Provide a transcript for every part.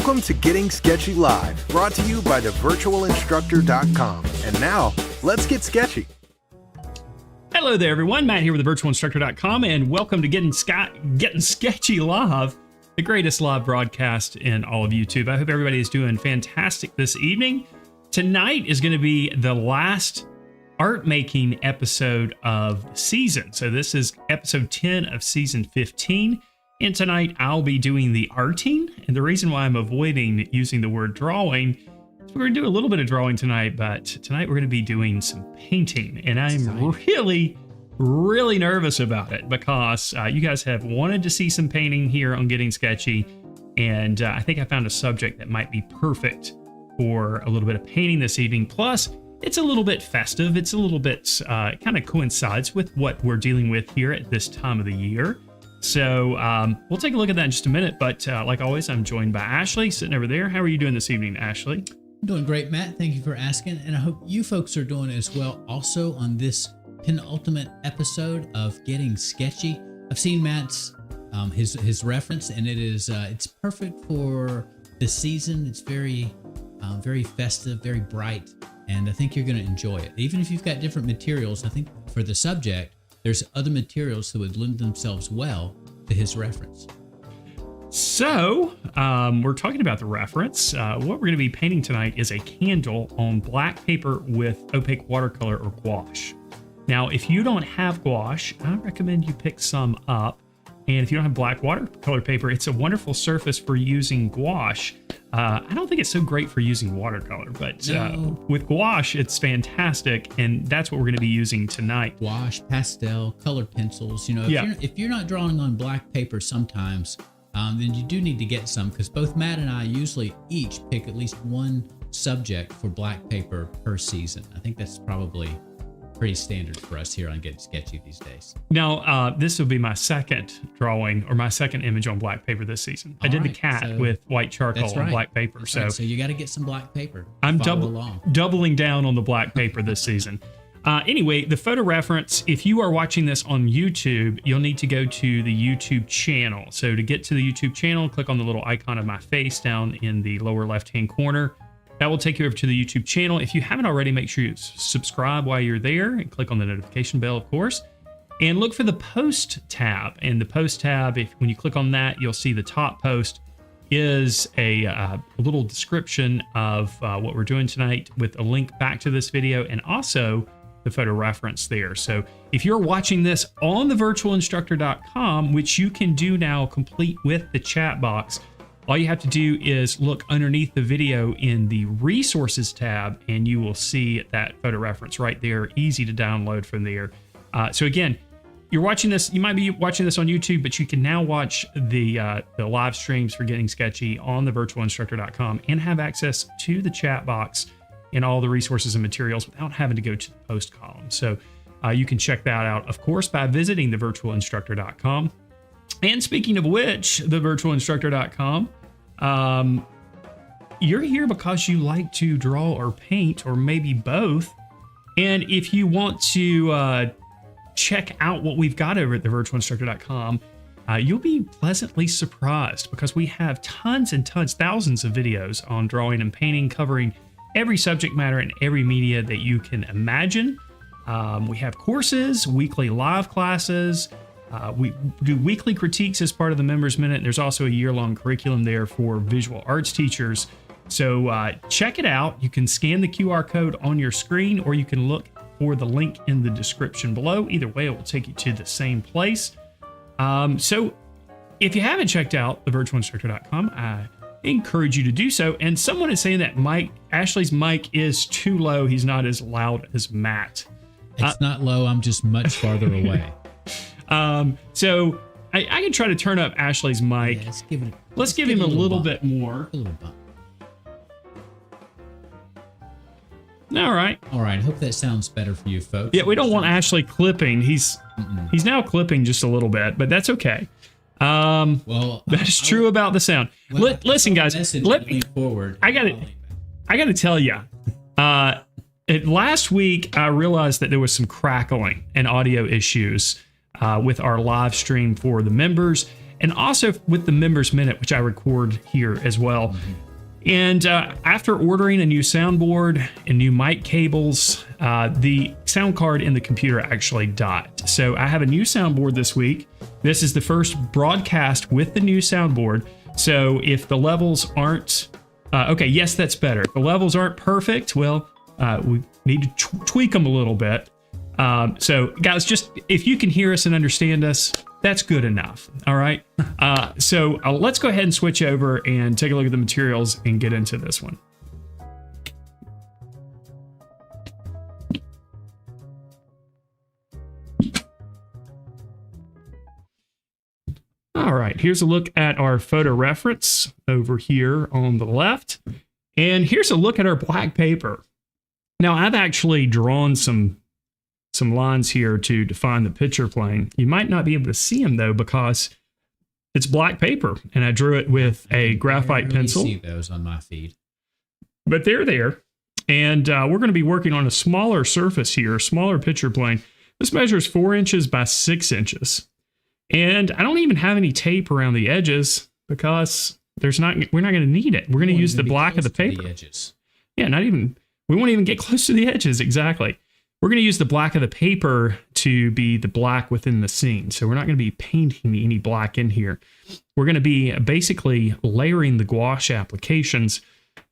Welcome to Getting Sketchy Live, brought to you by thevirtualinstructor.com. And now, let's get sketchy. Hello there, everyone. Matt here with thevirtualinstructor.com, and welcome to Getting Sketchy Live, the greatest live broadcast in all of YouTube. I hope everybody is doing fantastic this evening. Tonight is going to be the last art making episode of the season. So this is episode 10 of season 15. And tonight I'll be doing the arting. And the reason why I'm avoiding using the word drawing is we're going to do a little bit of drawing tonight, but tonight we're going to be doing some painting. And I'm really nervous about it because you guys have wanted to see some painting here on Getting Sketchy. And I think I found a subject that might be perfect for a little bit of painting this evening. Plus, it's a little bit festive. It's a little bit kind of coincides with what we're dealing with here at this time of the year. So we'll take a look at that in just a minute. But like always, I'm joined by Ashley sitting over there. How are you doing this evening, Ashley? I'm doing great, Matt. Thank you for asking. And I hope you folks are doing as well. Also on this penultimate episode of Getting Sketchy, I've seen Matt's his reference, and it's perfect for the season. It's very festive, very bright, and I think you're going to enjoy it. Even if you've got different materials, I think for the subject, there's other materials that would lend themselves well to his reference. So we're talking about the reference. What we're going to be painting tonight is a candle on black paper with opaque watercolor or gouache. Now, if you don't have gouache, I recommend you pick some up. And if you don't have black watercolor paper, it's a wonderful surface for using gouache. I don't think it's so great for using watercolor, but with gouache, it's fantastic. And that's what we're going to be using tonight. Gouache, pastel, colored pencils. You know, if you're not drawing on black paper sometimes, then you do need to get some, because both Matt and I usually each pick at least one subject for black paper per season. I think that's probably pretty standard for us here on Getting Sketchy these days. Now, this will be my second drawing or my second image on black paper this season. I did the cat with white charcoal on black paper. So you got to get some black paper. I'm doubling down on the black paper this season. Anyway, the photo reference, if you are watching this on YouTube, you'll need to go to the YouTube channel. So to get to the YouTube channel, click on the little icon of my face down in the lower left-hand corner. That will take you over to the YouTube channel. If you haven't already, make sure you subscribe while you're there and click on the notification bell, of course, and look for the post tab. And the post tab, when you click on that, you'll see the top post is a little description of what we're doing tonight with a link back to this video and also the photo reference there. So if you're watching this on thevirtualinstructor.com, which you can do now complete with the chat box, all you have to do is look underneath the video in the resources tab and you will see that photo reference right there, easy to download from there. So again, you're watching this, you might be watching this on YouTube, but you can now watch the live streams for Getting Sketchy on thevirtualinstructor.com and have access to the chat box and all the resources and materials without having to go to the post column. So you can check that out, of course, by visiting thevirtualinstructor.com. And speaking of which, thevirtualinstructor.com, you're here because you like to draw or paint, or maybe both. And if you want to check out what we've got over at thevirtualinstructor.com, you'll be pleasantly surprised because we have tons and tons, thousands of videos on drawing and painting, covering every subject matter and every media that you can imagine. We have courses, weekly live classes. We do weekly critiques as part of the Members Minute. There's also a year-long curriculum there for visual arts teachers. So check it out. You can scan the QR code on your screen, or you can look for the link in the description below. Either way, it will take you to the same place. So if you haven't checked out thevirtualinstructor.com, I encourage you to do so. And someone is saying that Ashley's mic is too low. He's not as loud as Matt. It's not low. I'm just much farther away. So I can try to turn up Ashley's mic. Yeah, let's give him a little bit more. A little bump. All right. I hope that sounds better for you folks. Yeah, we don't want Ashley clipping. He's now clipping just a little bit, but that's okay. That's true about the sound. Listen, guys. Let me forward. I got to tell you. Last week, I realized that there was some crackling and audio issues with our live stream for the members. and also with the Members Minute, which I record here as well. And after ordering a new soundboard and new mic cables, the sound card in the computer actually died. So I have a new soundboard this week. This is the first broadcast with the new soundboard. So if the levels aren't, okay, yes, that's better. If the levels aren't perfect, well, we need to tweak them a little bit. So guys, just if you can hear us and understand us, that's good enough. All right. So let's go ahead and switch over and take a look at the materials and get into this one. All right, here's a look at our photo reference over here on the left. And here's a look at our black paper. Now, I've actually drawn some lines here to define the picture plane. You might not be able to see them, though, because it's black paper, and I drew it with a graphite pencil. I see those on my feed. But they're there, and we're going to be working on a smaller surface here, a smaller picture plane. This measures 4 inches by 6 inches. And I don't even have any tape around the edges because we're not going to need it. We're going to use the black of the paper. The edges. Yeah, we won't even get close to the edges. Exactly. We're going to use the black of the paper to be the black within the scene. So we're not going to be painting any black in here. We're going to be basically layering the gouache applications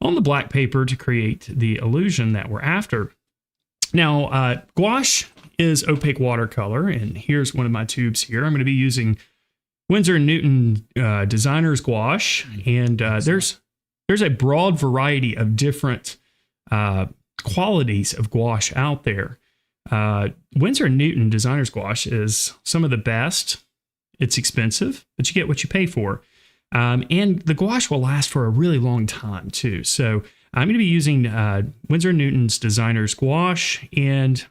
on the black paper to create the illusion that we're after. Now, gouache is opaque watercolor, and here's one of my tubes here. I'm going to be using Winsor & Newton Designer's Gouache, and there's a broad variety of different qualities of gouache out there. Winsor & Newton Designer's Gouache is some of the best. It's expensive, but you get what you pay for. And the gouache will last for a really long time, too. So I'm going to be using Winsor & Newton's Designer's Gouache, and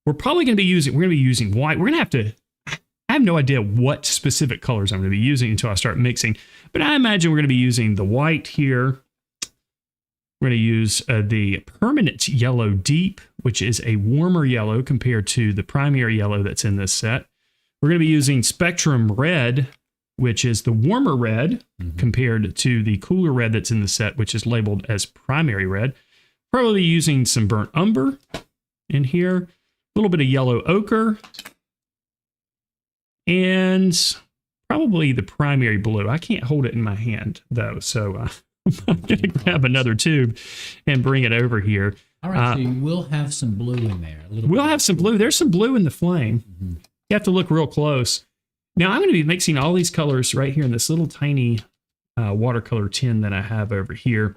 we're going to be using white. I have no idea what specific colors I'm going to be using until I start mixing, but I imagine we're going to be using the white here. We're going to use the Permanent Yellow Deep, which is a warmer yellow compared to the primary yellow that's in this set. We're going to be using Spectrum Red, which is the warmer red compared to the cooler red that's in the set, which is labeled as primary red. Probably using some burnt umber in here. A little bit of yellow ochre, and probably the primary blue. I can't hold it in my hand, though, so I'm going to grab another tube and bring it over here. All right, so you will have some blue in there. We'll have some blue. There's some blue in the flame. You have to look real close. Now, I'm going to be mixing all these colors right here in this little tiny watercolor tin that I have over here.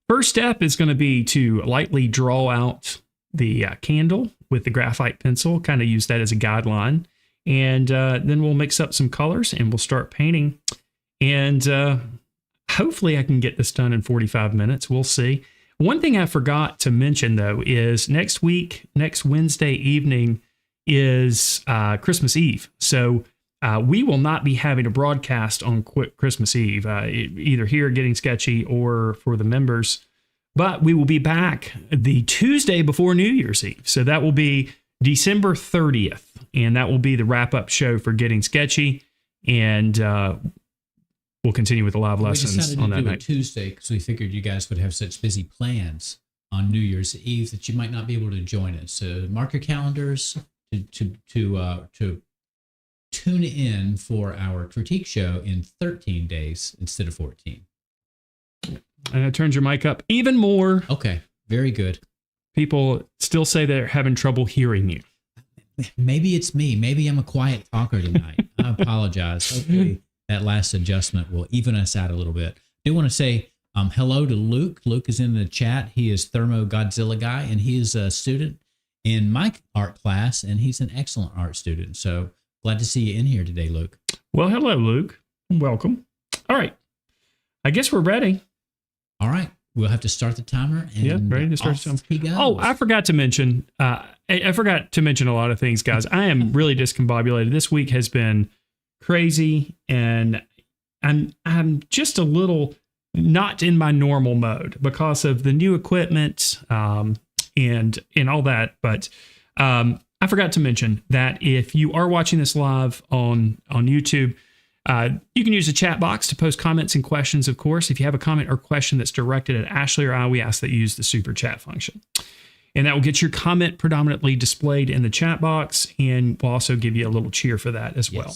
First step is going to be to lightly draw out the candle with the graphite pencil, kind of use that as a guideline. And then we'll mix up some colors and we'll start painting. And hopefully I can get this done in 45 minutes. We'll see. One thing I forgot to mention, though, is next Wednesday evening is Christmas Eve. So we will not be having a broadcast on Christmas Eve, either here at Getting Sketchy or for the members. But we will be back the Tuesday before New Year's Eve. So that will be December 30th. And that will be the wrap-up show for Getting Sketchy. And we'll continue with the live lessons on that night. We decided to do it Tuesday because we figured you guys would have such busy plans on New Year's Eve that you might not be able to join us. So mark your calendars to tune in for our critique show in 13 days instead of 14. And it turns your mic up even more. Okay, very good. People still say they're having trouble hearing you. Maybe it's me. Maybe I'm a quiet talker tonight. I apologize. Hopefully that last adjustment will even us out a little bit. I do want to say hello to Luke. Luke is in the chat. He is Thermo Godzilla Guy, and he is a student in my art class, and he's an excellent art student. So glad to see you in here today, Luke. Well, hello, Luke. Welcome. All right. I guess we're ready. All right. We'll have to start the timer. And ready to start off he goes. Oh, I forgot to mention. I forgot to mention a lot of things, guys. I am really discombobulated. This week has been crazy, and I'm just a little not in my normal mode because of the new equipment and all that. But I forgot to mention that if you are watching this live on YouTube, you can use the chat box to post comments and questions, of course. If you have a comment or question that's directed at Ashley or I, we ask that you use the super chat function. And that will get your comment predominantly displayed in the chat box, and we'll also give you a little cheer for that as well.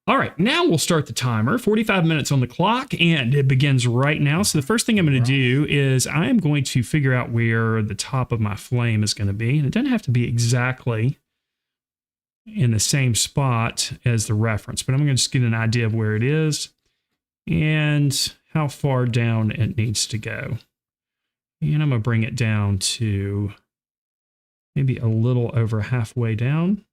All right, now we'll start the timer. 45 minutes on the clock, and it begins right now. So the first thing I'm going to do is I am going to figure out where the top of my flame is going to be. And it doesn't have to be exactly in the same spot as the reference, but I'm going to just get an idea of where it is and how far down it needs to go. And I'm going to bring it down to maybe a little over halfway down.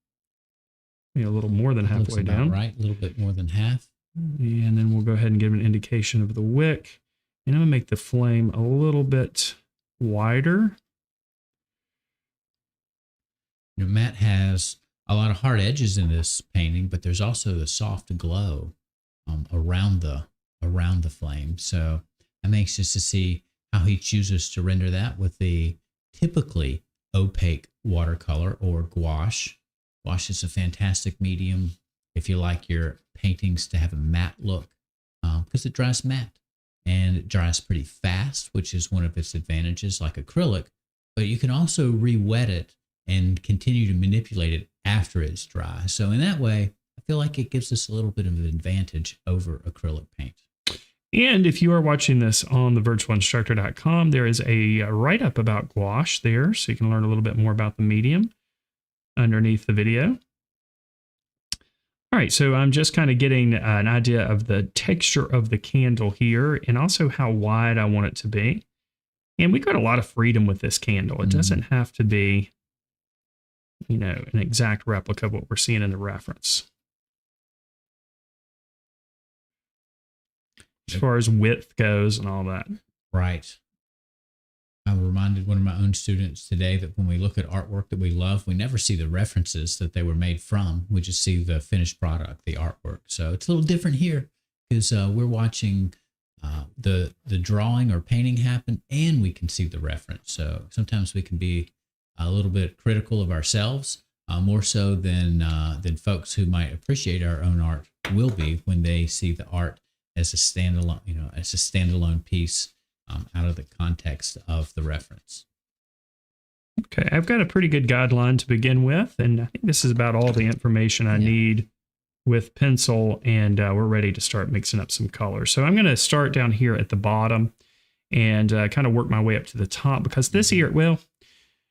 Maybe a little more than halfway down. Right, a little bit more than half. And then we'll go ahead and give an indication of the wick. And I'm going to make the flame a little bit wider. You know, Matt has a lot of hard edges in this painting, but there's also the soft glow around the flame. So I'm anxious to see how he chooses to render that with the typically opaque watercolor or gouache. Gouache is a fantastic medium if you like your paintings to have a matte look, because it dries matte and it dries pretty fast, which is one of its advantages, like acrylic. But you can also re-wet it and continue to manipulate it after it's dry. So in that way, I feel like it gives us a little bit of an advantage over acrylic paint. And if you are watching this on the virtualinstructor.com, there is a write-up about gouache there, so you can learn a little bit more about the medium underneath the video. All right, so I'm just kind of getting an idea of the texture of the candle here and also how wide I want it to be. And we got a lot of freedom with this candle. It doesn't have to be, you know, an exact replica of what we're seeing in the reference. As far as width goes and all that. Right. I reminded one of my own students today that when we look at artwork that we love, we never see the references that they were made from. We just see the finished product, the artwork. So it's a little different here because we're watching the drawing or painting happen, and we can see the reference. So sometimes we can be a little bit critical of ourselves, more so than folks who might appreciate our own art will be when they see the art as a standalone, as a standalone piece out of the context of the reference. Okay, I've got a pretty good guideline to begin with, and I think this is about all the information I need with pencil, and we're ready to start mixing up some colors. So I'm going to start down here at the bottom and kind of work my way up to the top, because this here, I'm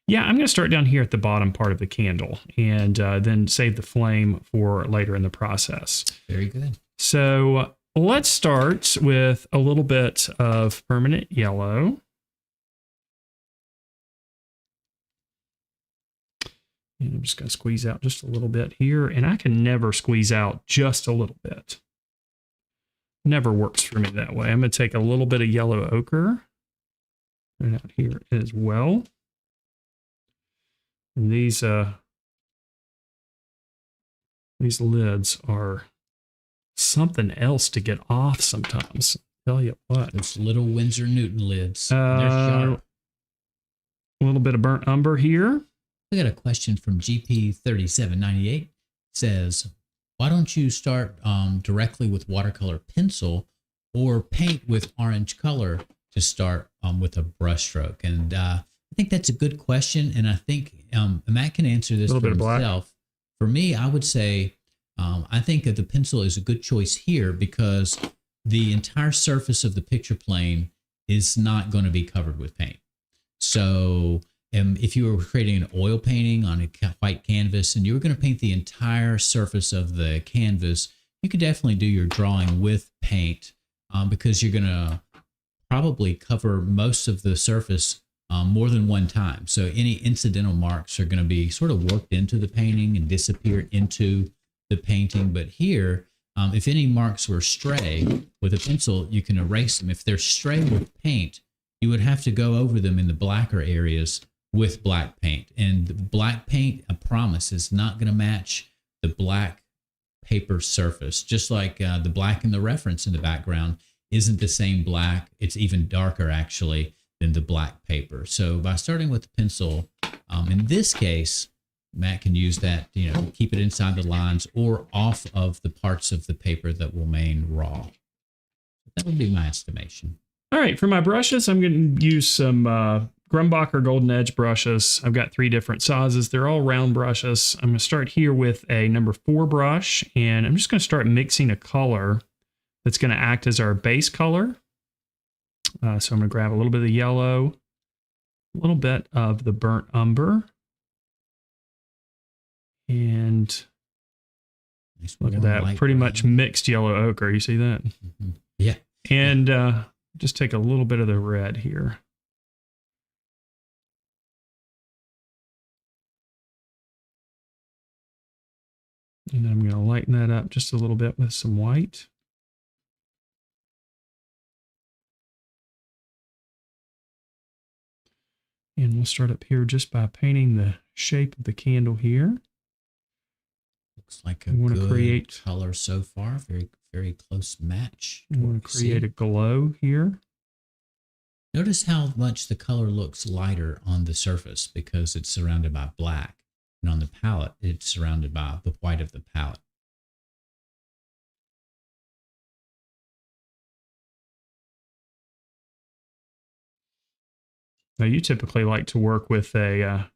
going to start down here at the bottom part of the candle and then save the flame for later in the process. Very good. So let's start with a little bit of permanent yellow. And I'm just going to squeeze out just a little bit here. And I can never squeeze out just a little bit. Never works for me that way. I'm going to take a little bit of yellow ochre. Put it out here as well. And these lids are something else to get off sometimes. Tell you what. Those little Winsor Newton lids. They're sharp. A little bit of burnt umber here. I got a question from GP3798. Says, why don't you start directly with watercolor pencil or paint with orange color to start with a brush stroke? And I think that's a good question. And I think Matt can answer this for himself. For me, I would say, I think that the pencil is a good choice here because the entire surface of the picture plane is not going to be covered with paint. So if you were creating an oil painting on a white canvas and you were going to paint the entire surface of the canvas, you could definitely do your drawing with paint because you're going to probably cover most of the surface more than one time. So any incidental marks are going to be sort of worked into the painting and disappear into the painting. But here, if any marks were stray with a pencil, you can erase them. If they're stray with paint, you would have to go over them in the blacker areas with black paint. And the black paint, I promise, is not going to match the black paper surface. Just like the black in the reference in the background isn't the same black. It's even darker, actually, than the black paper. So by starting with the pencil, in this case, Matt can use that, keep it inside the lines or off of the parts of the paper that will remain raw. That would be my estimation. All right, for my brushes, I'm going to use some Grumbacher Golden Edge brushes. I've got 3 different sizes. They're all round brushes. I'm going to start here with a number 4 brush, and I'm just going to start mixing a color that's going to act as our base color. So I'm going to grab a little bit of the yellow, a little bit of the burnt umber, and look at that, pretty much mixed yellow ochre. You see that? Mm-hmm. Yeah. And just take a little bit of the red here. And then I'm going to lighten that up just a little bit with some white. And we'll start up here just by painting the shape of the candle here. Looks like a good color so far. Very, very close match. I want to create a glow here. Notice how much the color looks lighter on the surface because it's surrounded by black. And on the palette, it's surrounded by the white of the palette. Now, you typically like to work with a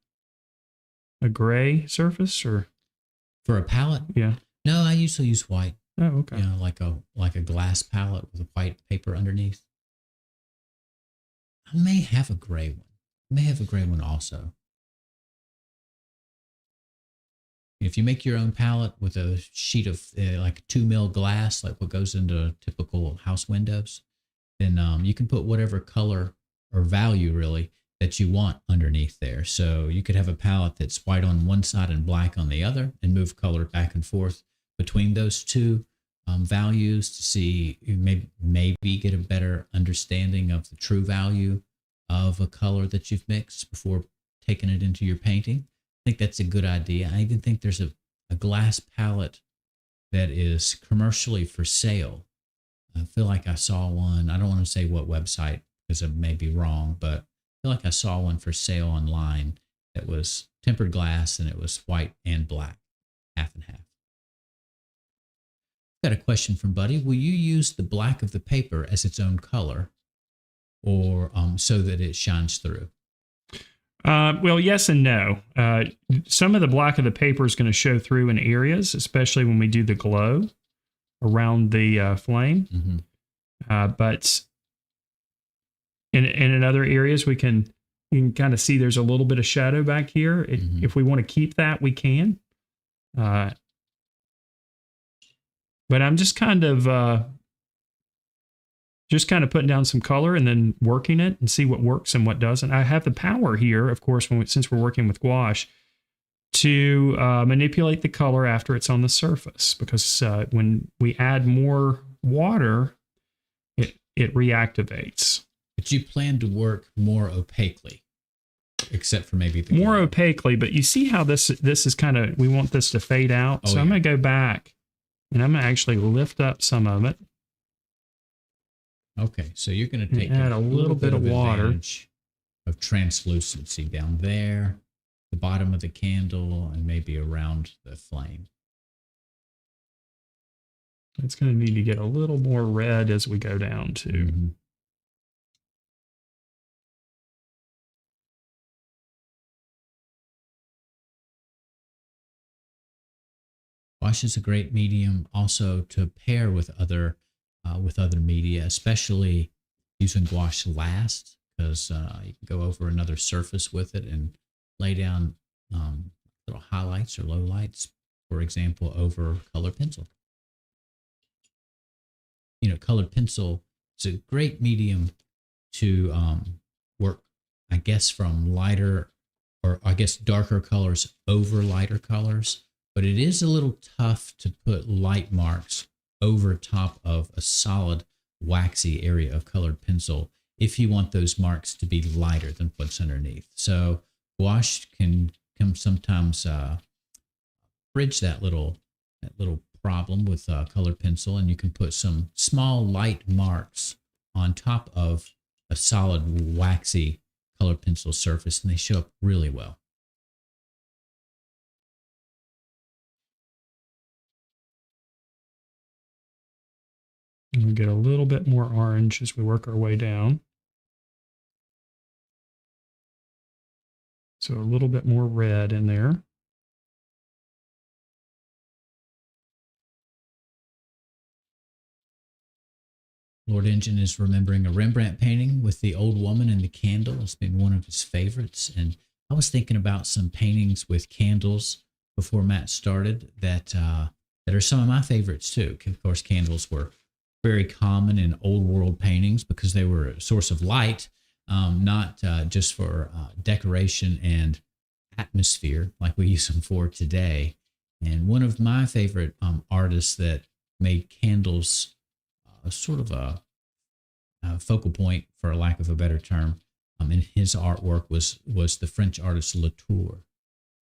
gray surface, or for a palette? Yeah. No, I usually use white. Oh, okay. Like a glass palette with a white paper underneath. I may have a gray one. I may have a gray one also. If you make your own palette with a sheet of like 2 mil glass, like what goes into typical house windows, then you can put whatever color or value really that you want underneath there. So you could have a palette that's white on one side and black on the other, and move color back and forth between those two values to see, maybe get a better understanding of the true value of a color that you've mixed before taking it into your painting. I think that's a good idea. I even think there's a glass palette that is commercially for sale. I feel like I saw one. I don't want to say what website because I may be wrong, but I feel like I saw one for sale online that was tempered glass, and it was white and black, half and half. Got a question from Buddy. Will you use the black of the paper as its own color, or so that it shines through? Well, yes and no. Some of the black of the paper is going to show through in areas, especially when we do the glow around the flame. Mm-hmm. But in other areas, you can kind of see there's a little bit of shadow back here. Mm-hmm. If we want to keep that, we can. But I'm just kind of putting down some color and then working it and see what works and what doesn't. I have the power here, of course, since we're working with gouache, to manipulate the color after it's on the surface, because when we add more water, it reactivates. But you plan to work more opaquely, except for maybe the more glow. Opaquely. But you see how this is kind of, we want this to fade out. Oh, so yeah. I'm going to go back and I'm going to actually lift up some of it. Okay, so you're going to take add a little bit of water of translucency down there, the bottom of the candle, and maybe around the flame. It's going to need to get a little more red as we go down too. Mm-hmm. Gouache is a great medium also to pair with other media, especially using gouache last, because you can go over another surface with it and lay down little highlights or lowlights, for example, over colored pencil. Colored pencil is a great medium to work, I guess, from lighter, or I guess darker colors over lighter colors. But it is a little tough to put light marks over top of a solid waxy area of colored pencil if you want those marks to be lighter than what's underneath. So gouache can sometimes bridge that little problem with colored pencil, and you can put some small light marks on top of a solid waxy colored pencil surface, and they show up really well. And we get a little bit more orange as we work our way down. So a little bit more red in there. Lord Engine is remembering a Rembrandt painting with the old woman and the candle. It's been one of his favorites. And I was thinking about some paintings with candles before Matt started that are some of my favorites too. Of course, candles were very common in old world paintings because they were a source of light, not just for decoration and atmosphere like we use them for today. And one of my favorite artists that made candles sort of a focal point, for lack of a better term, in his artwork was the French artist Latour.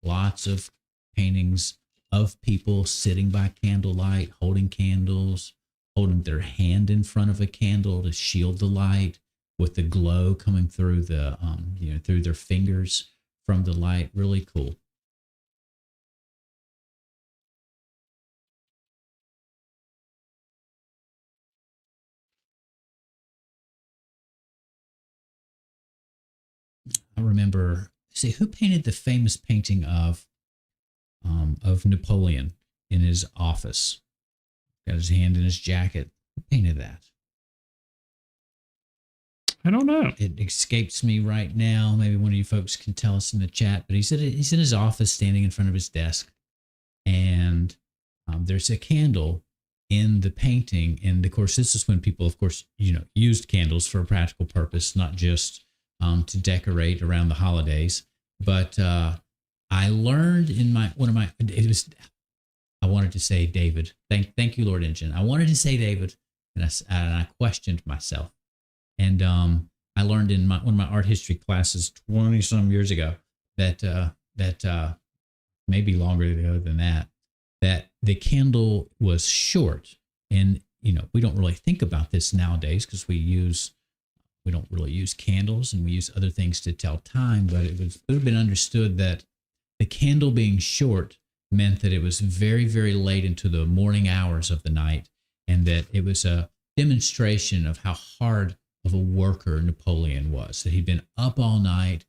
Lots of paintings of people sitting by candlelight, holding candles, holding their hand in front of a candle to shield the light, with the glow coming through the through their fingers from the light. Really cool. I remember, see, who painted the famous painting of Napoleon in his office? Got his hand in his jacket. Who painted that? I don't know. It escapes me right now. Maybe one of you folks can tell us in the chat. But he's in his office, standing in front of his desk, and there's a candle in the painting. And of course, this is when people, of course, used candles for a practical purpose, not just to decorate around the holidays. But I learned in I wanted to say David. Thank you, Lord Engine. I wanted to say David, and I questioned myself. And I learned in one of my art history classes 20 some years ago that maybe longer ago than that the candle was short. And we don't really think about this nowadays because we don't really use candles, and we use other things to tell time. But it would have been understood that the candle being short meant that it was very, very late into the morning hours of the night, and that it was a demonstration of how hard of a worker Napoleon was, that he'd been up all night,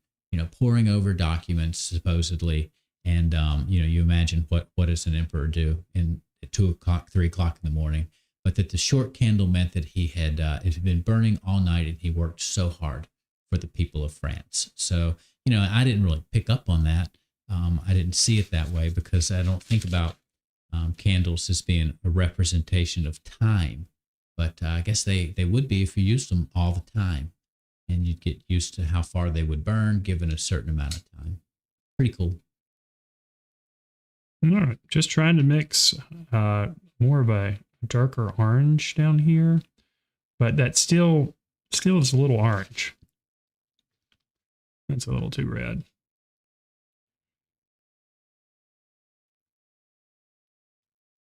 poring over documents supposedly. And, you imagine what does an emperor do at 2 o'clock, 3 o'clock in the morning, but that the short candle meant that it had been burning all night, and he worked so hard for the people of France. So, I didn't really pick up on that. I didn't see it that way because I don't think about candles as being a representation of time. But I guess they would be if you used them all the time, and you'd get used to how far they would burn given a certain amount of time. Pretty cool. All right, just trying to mix more of a darker orange down here, but that still is a little orange. That's a little too red.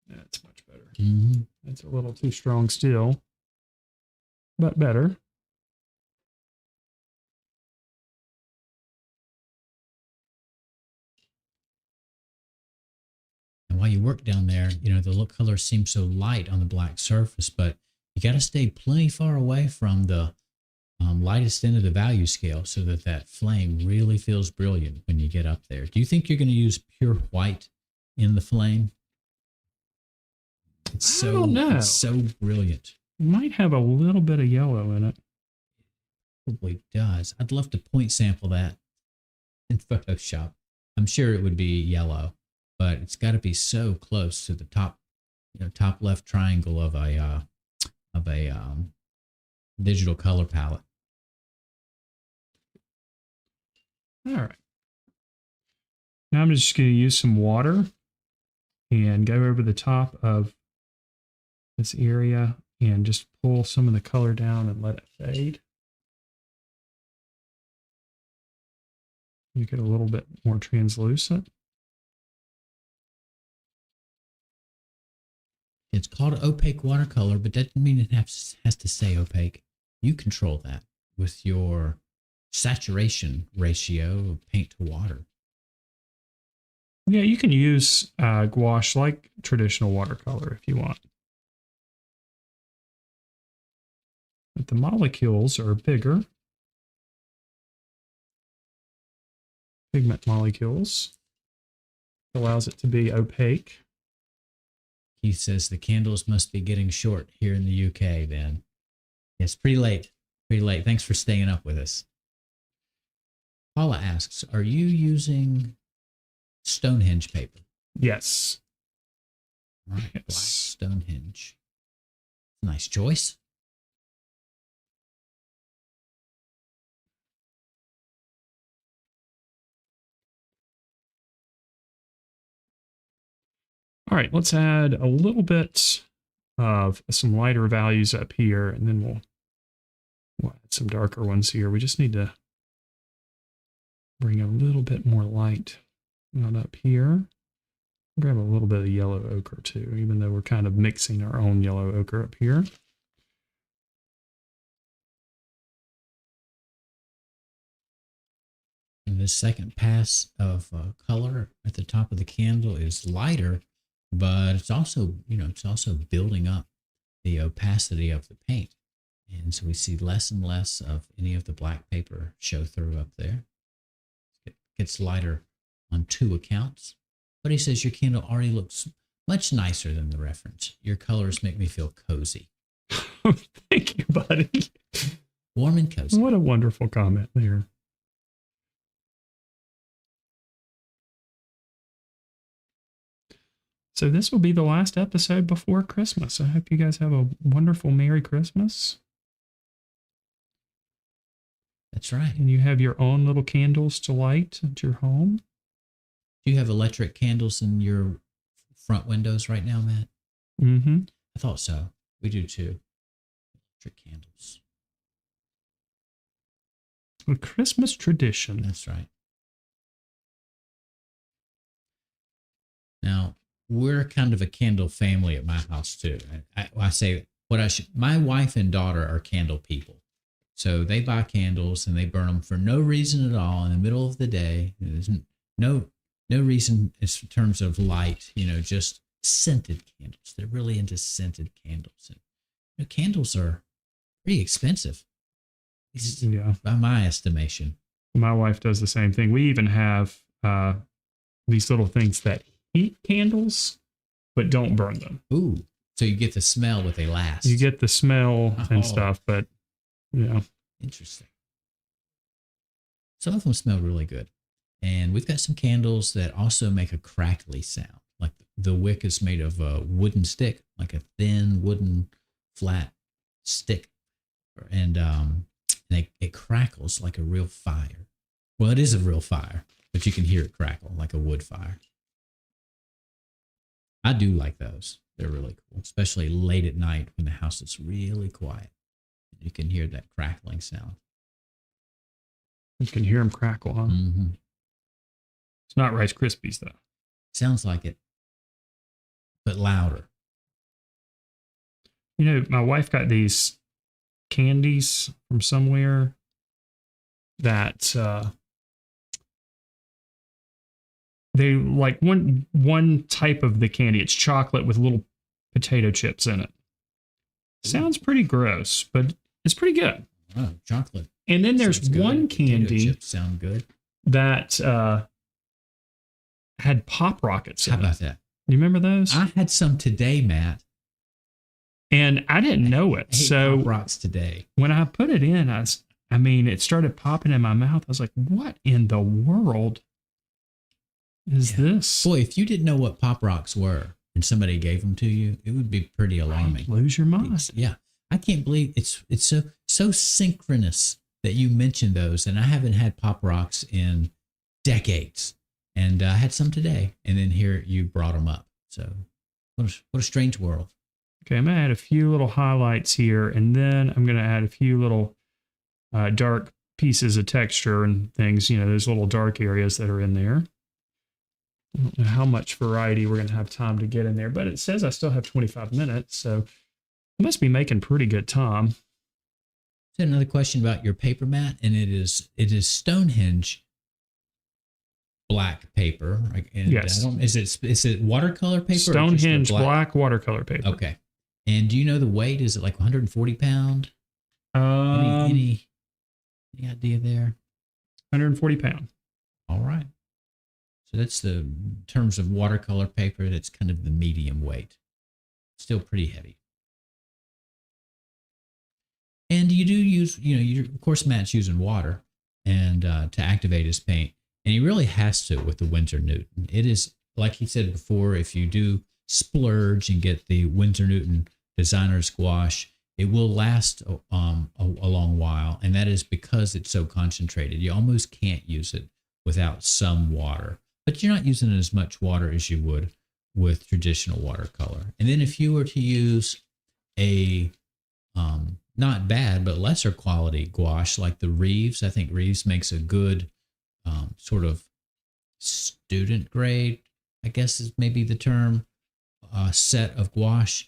That's much better. Mm-hmm. That's a little too strong still, but better. And while you work down there, the look color seems so light on the black surface, but you got to stay plenty far away from the lightest end of the value scale so that flame really feels brilliant when you get up there. Do you think you're going to use pure white in the flame? I don't know. It's so brilliant. It might have a little bit of yellow in it. Probably does. I'd love to point sample that in Photoshop. I'm sure it would be yellow, but it's got to be so close to the top left triangle of a digital color palette. All right. Now I'm just going to use some water and go over the top of this area and just pull some of the color down and let it fade. Make it a little bit more translucent. It's called opaque watercolor, but that doesn't mean it has to say opaque. You control that with your saturation ratio of paint to water. Yeah, you can use gouache like traditional watercolor if you want. the molecules are bigger. Pigment molecules. Allows it to be opaque. Keith says the candles must be getting short here in the UK then. It's pretty late. Pretty late. Thanks for staying up with us. Paula asks, are you using Stonehenge paper? Yes. All right, yes. Black Stonehenge. Nice choice. All right, let's add a little bit of some lighter values up here, and then we'll add some darker ones here. We just need to bring a little bit more light on up here. Grab a little bit of yellow ochre too, even though we're kind of mixing our own yellow ochre up here. And the second pass of color at the top of the candle is lighter, but it's also, it's also building up the opacity of the paint. And so we see less and less of any of the black paper show through up there. It gets lighter on 2 accounts. But he says your candle already looks much nicer than the reference. Your colors make me feel cozy. Thank you, buddy. Warm and cozy. What a wonderful comment there. So this will be the last episode before Christmas. I hope you guys have a wonderful Merry Christmas. That's right. And you have your own little candles to light at your home. Do you have electric candles in your front windows right now, Matt? Mm-hmm. I thought so. We do too. Electric candles. A Christmas tradition. That's right. Now, we're kind of a candle family at my house too. I say my wife and daughter are candle people. So they buy candles and they burn them for no reason at all in the middle of the day. There's no reason in terms of light, just scented candles. They're really into scented candles. And candles are pretty expensive. Yeah. By my estimation. My wife does the same thing. We even have these little things that heat candles, but don't burn them. Ooh. So you get the smell, but they last. You get the smell and stuff, but Interesting. Some of them smell really good. And we've got some candles that also make a crackly sound. Like the wick is made of a wooden stick, like a thin wooden flat stick. And it crackles like a real fire. Well, it is a real fire, but you can hear it crackle like a wood fire. I do like those. They're really cool, especially late at night when the house is really quiet. You can hear that crackling sound. You can hear them crackle, huh? Mm-hmm. It's not Rice Krispies, though. Sounds like it, but louder. My wife got these candies from somewhere that they like one type of the candy. It's chocolate with little potato chips in it. Sounds pretty gross, but it's pretty good. Oh, chocolate. And then there's one candy potato chips sound good that had pop rockets in it. How about that? You remember those? I had some today, Matt. And I didn't know it. So Pop Rocks today. When I put it in, it started popping in my mouth. I was like, what in the world is this? Boy, if you didn't know what Pop Rocks were and somebody gave them to you, it would be pretty alarming. I'd lose your mind. Yeah. I can't believe it's so synchronous that you mentioned those. And I haven't had Pop Rocks in decades. And I had some today. And then here you brought them up. So what a strange world. Okay, I'm going to add a few little highlights here, and then I'm going to add a few little dark pieces of texture and things, those little dark areas that are in there. I don't know how much variety we're going to have time to get in there, but it says I still have 25 minutes, so I must be making pretty good time. So another question about your paper, Matt, and it is Stonehenge black paper. And yes. Is it watercolor paper? Stonehenge black watercolor paper. Okay. And do you know the weight? Is it like 140 pound? Any idea there? 140 pound. All right. So that's the in terms of watercolor paper. That's kind of the medium weight. Still pretty heavy. And you do use, of course, Matt's using water and to activate his paint, and he really has to with the Winsor Newton. It is like he said before. If you do splurge and get the Winsor Newton Designer's Gouache, it will last a long while, and that is because it's so concentrated. You almost can't use it without some water, but you're not using as much water as you would with traditional watercolor. And then if you were to use a not bad but lesser quality gouache like the Reeves, I think Reeves makes a good sort of student grade, I guess is maybe the term, set of gouache.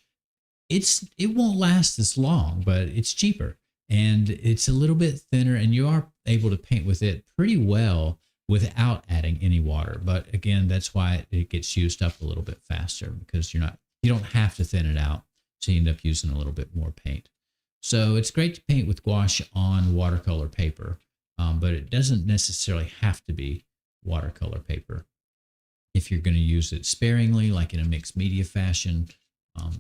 It won't last as long, but it's cheaper and it's a little bit thinner, and you are able to paint with it pretty well without adding any water. But again, that's why it gets used up a little bit faster, because you don't have to thin it out, so you end up using a little bit more paint. So it's great to paint with gouache on watercolor paper, but it doesn't necessarily have to be watercolor paper. If you're going to use it sparingly, like in a mixed media fashion,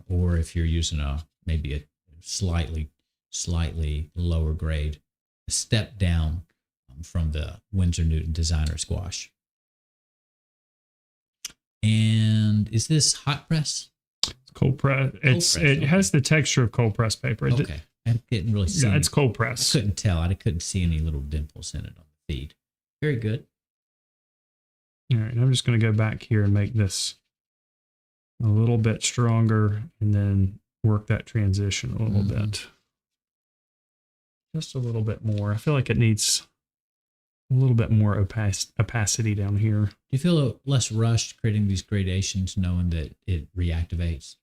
or if you're using maybe a slightly lower grade, a step down from the Winsor Newton Designer's Gouache. And is this hot press? It's cold press. It has the texture of cold press paper. Okay, I didn't really see. Yeah, it's cold press. I couldn't tell. I couldn't see any little dimples in it on the feed. Very good. All right, I'm just going to go back here and make this a little bit stronger, and then work that transition a little bit. Just a little bit more. I feel like it needs a little bit more opacity down here. Do you feel less rushed creating these gradations, knowing that it reactivates?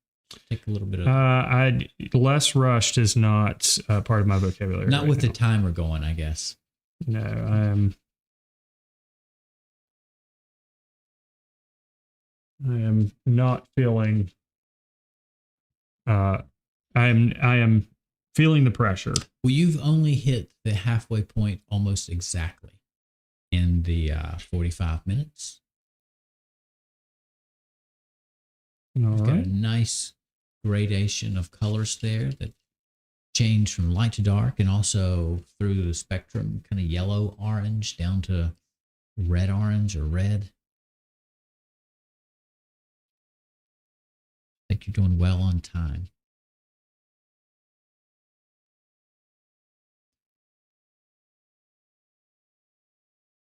Take a little bit of... less rushed is not part of my vocabulary. Not right with now. the timer going, I guess. No, I am not feeling. I am feeling the pressure. Well, you've only hit the halfway point almost exactly in the 45 minutes. You've got a nice gradation of colors there that change from light to dark, and also through the spectrum, kind of yellow orange down to red orange or red. I think you're doing well on time.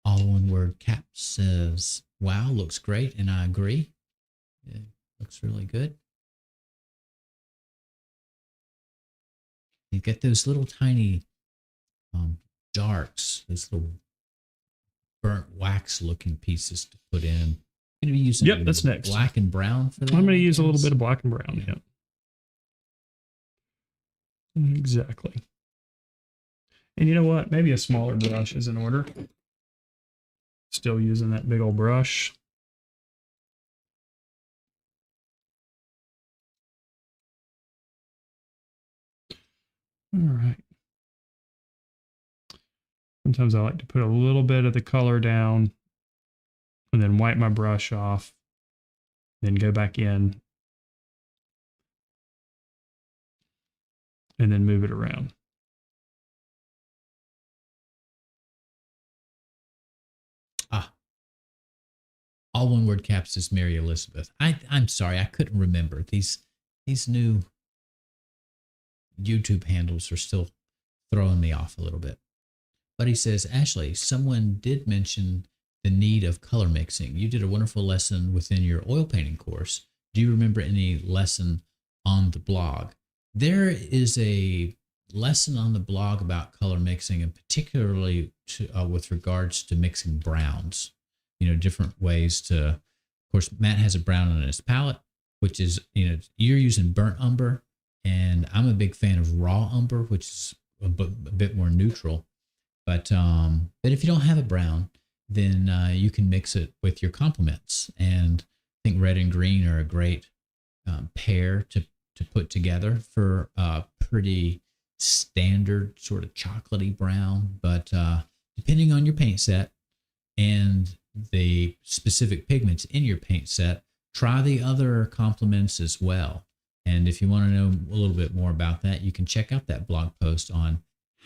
All one word Cap says, wow, looks great. And I agree. It looks really good. You get those little tiny darks, those little burnt wax looking pieces to put in. Going to be using that's next. Black and brown for that. I'm going to use a little bit of black and brown. Yeah. Exactly. And you know what? Maybe a smaller brush is in order. Still using that big old brush. All right. Sometimes I like to put a little bit of the color down and then wipe my brush off, then go back in and then move it around. All one word Cap says Mary Elizabeth. I'm sorry, I couldn't remember. These new YouTube handles are still throwing me off a little bit. But he says, Ashley, someone did mention the need of color mixing. You did a wonderful lesson within your oil painting course. Do you remember any lesson on the blog? There is a lesson on the blog about color mixing, and particularly with regards to mixing browns. You know, different ways to, of course, Matt has a brown on his palette, which is, you're using burnt umber, and I'm a big fan of raw umber, which is a bit more neutral. But if you don't have a brown, then you can mix it with your complements. And I think red and green are a great pair to put together for a pretty standard sort of chocolatey brown, but depending on your paint set and the specific pigments in your paint set, try the other complements as well. And if you want to know a little bit more about that, you can check out that blog post on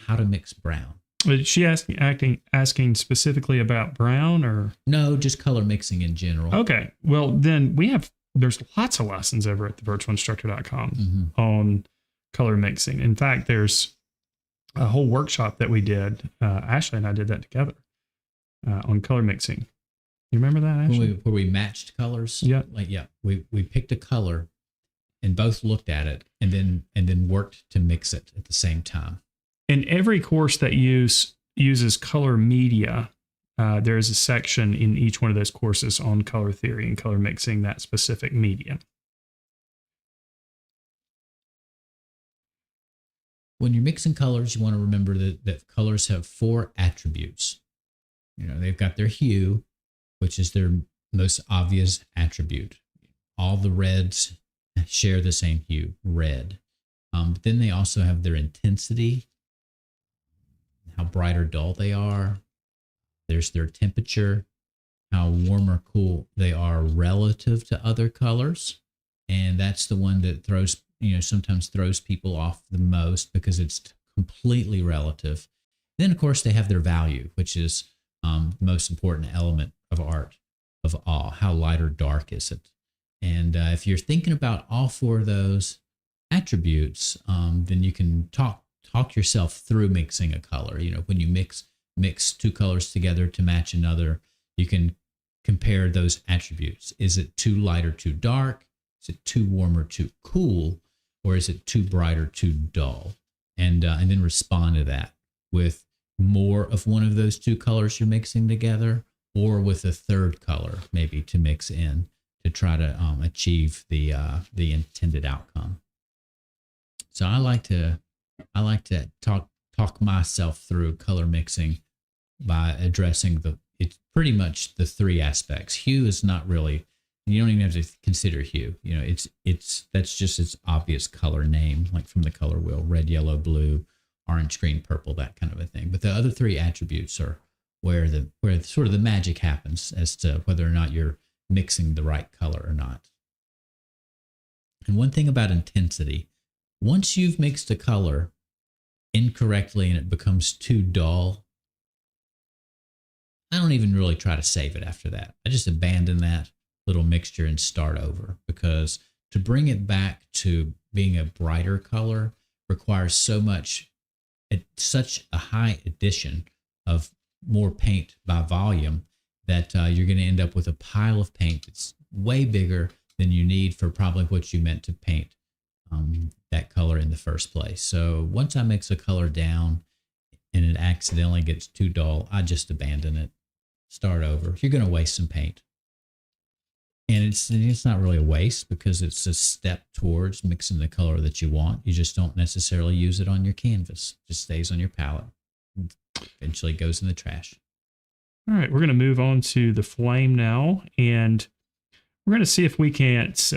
how to mix brown. Was she asking specifically about brown or? No, just color mixing in general. Okay. Well, then there's lots of lessons over at thevirtualinstructor.com on color mixing. In fact, there's a whole workshop that we did. Ashley and I did that together on color mixing. You remember that, Ashley? Where we matched colors? Yeah. We picked a color and both looked at it and then worked to mix it at the same time. In every course that uses color media, there is a section in each one of those courses on color theory and color mixing that specific media. When you're mixing colors, you want to remember that colors have 4 attributes. They've got their hue, which is their most obvious attribute. All the reds share the same hue, red. But then they also have their intensity, how bright or dull they are. There's their temperature, how warm or cool they are relative to other colors. And that's the one that sometimes throws people off the most because it's completely relative. Then, of course, they have their value, which is the most important element of art of all. How light or dark is it? And if you're thinking about all 4 of those attributes, then you can talk yourself through mixing a color. When you mix 2 colors together to match another, you can compare those attributes. Is it too light or too dark? Is it too warm or too cool? Or is it too bright or too dull? And then respond to that with more of one of those 2 colors you're mixing together, or with a third color maybe to mix in to try to achieve the intended outcome. So I like to talk myself through color mixing by addressing it's pretty much the 3 aspects. Hue is not really, you don't even have to consider hue. That's just its obvious color name, like from the color wheel: red, yellow, blue, orange, green, purple, that kind of a thing. But the other 3 attributes are where sort of the magic happens as to whether or not you're mixing the right color or not. And one thing about intensity, once you've mixed a color incorrectly and it becomes too dull, I don't even really try to save it after that. I just abandon that little mixture and start over, because to bring it back to being a brighter color requires such a high addition of more paint by volume that you're going to end up with a pile of paint that's way bigger than you need for probably what you meant to paint that color in the first place. So once I mix a color down and it accidentally gets too dull, I just abandon it, start over. You're going to waste some paint. And it's not really a waste, because it's a step towards mixing the color that you want. You just don't necessarily use it on your canvas. It just stays on your palette. Eventually goes in the trash. All right, we're going to move on to the flame now, and we're going to see if we can't